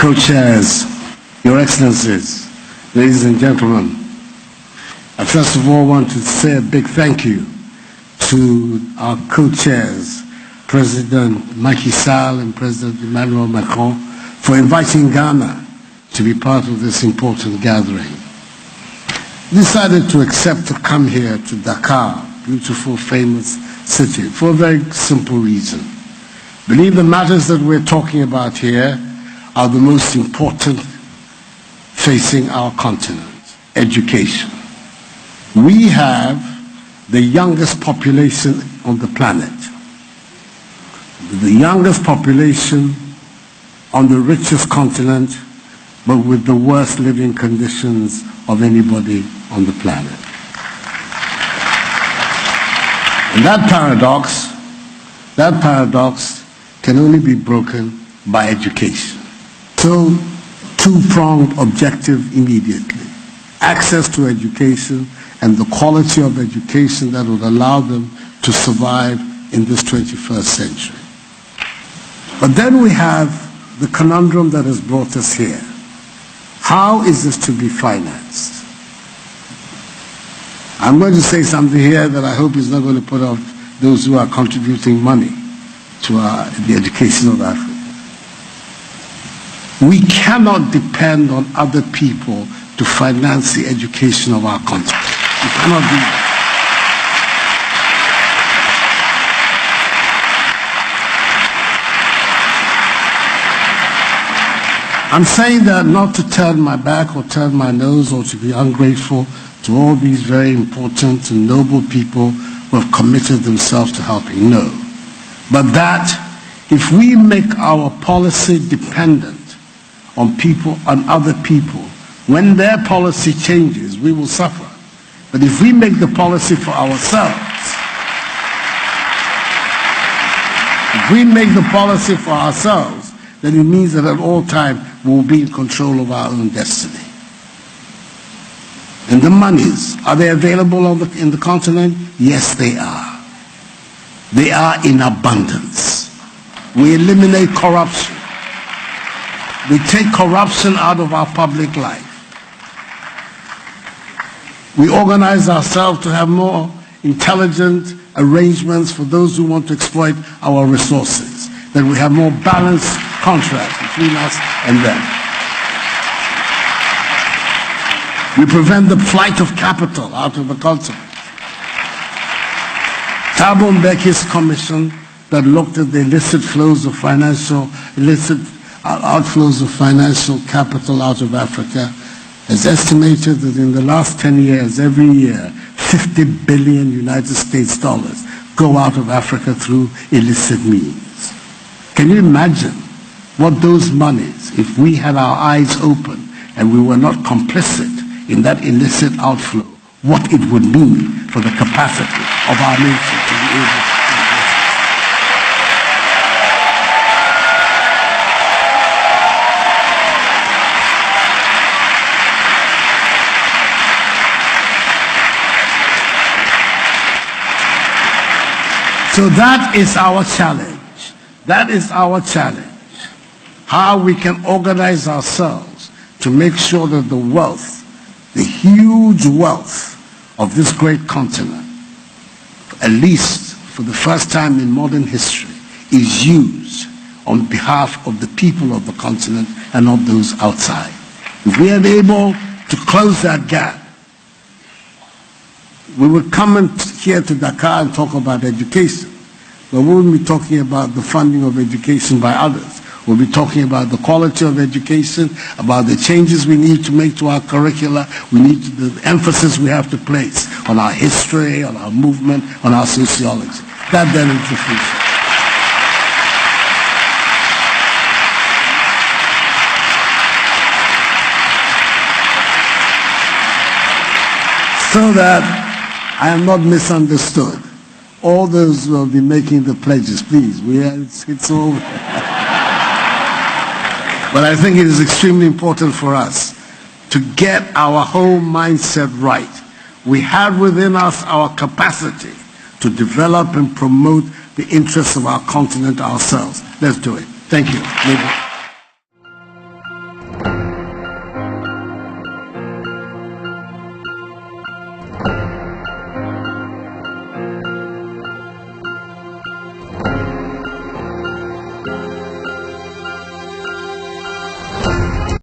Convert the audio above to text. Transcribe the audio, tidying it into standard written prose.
co-chairs, Your Excellencies, ladies and gentlemen, I first of all want to say a big thank you to our co-chairs, President Macky Sall and President Emmanuel Macron, for inviting Ghana to be part of this important gathering. Decided to accept to come here to Dakar, beautiful, famous city, for a very simple reason. Believe the matters that we're talking about here are the most important facing our continent. Education. We have the youngest population on the planet, the youngest population on the richest continent, but with the worst living conditions of anybody on the planet. And that paradox can only be broken by education. So, two-pronged objective immediately. Access to education and the quality of education that would allow them to survive in this 21st century. But then we have the conundrum that has brought us here. How is this to be financed? I'm going to say something here that I hope is not going to put off those who are contributing money to the education of Africa. We cannot depend on other people to finance the education of our continent. We cannot do that. I'm saying that not to turn my back or turn my nose or to be ungrateful to all these very important and noble people who have committed themselves to helping. No. But that if we make our policy dependent on people, on other people, when their policy changes, we will suffer. But if we make the policy for ourselves, then it means that at all times we will be in control of our own destiny. And the monies, are they available in the continent? Yes, they are. They are in abundance. We eliminate corruption. We take corruption out of our public life. We organize ourselves to have more intelligent arrangements for those who want to exploit our resources, that we have more balanced contracts between us and them. We prevent the flight of capital out of the continent. Thabo Mbeki's commission that looked at the illicit outflows of financial capital out of Africa has estimated that in the last 10 years, every year, 50 billion United States dollars go out of Africa through illicit means. Can you imagine what those monies, if we had our eyes open and we were not complicit in that illicit outflow, what it would mean for the capacity of our nation to be able to. So that is our challenge. That is our challenge. How we can organize ourselves to make sure that the wealth, the huge wealth of this great continent, at least for the first time in modern history, is used on behalf of the people of the continent and not those outside. If we are able to close that gap, we will come here to Dakar and talk about education, but we won't be talking about the funding of education by others. We'll be talking about the quality of education, about the changes we need to make to our curricula, the emphasis we have to place on our history, on our movement, on our sociology. That then is the future. So that I am not misunderstood. All those who will be making the pledges, please, it's all. But I think it is extremely important for us to get our whole mindset right. We have within us our capacity to develop and promote the interests of our continent ourselves. Let's do it. Thank you.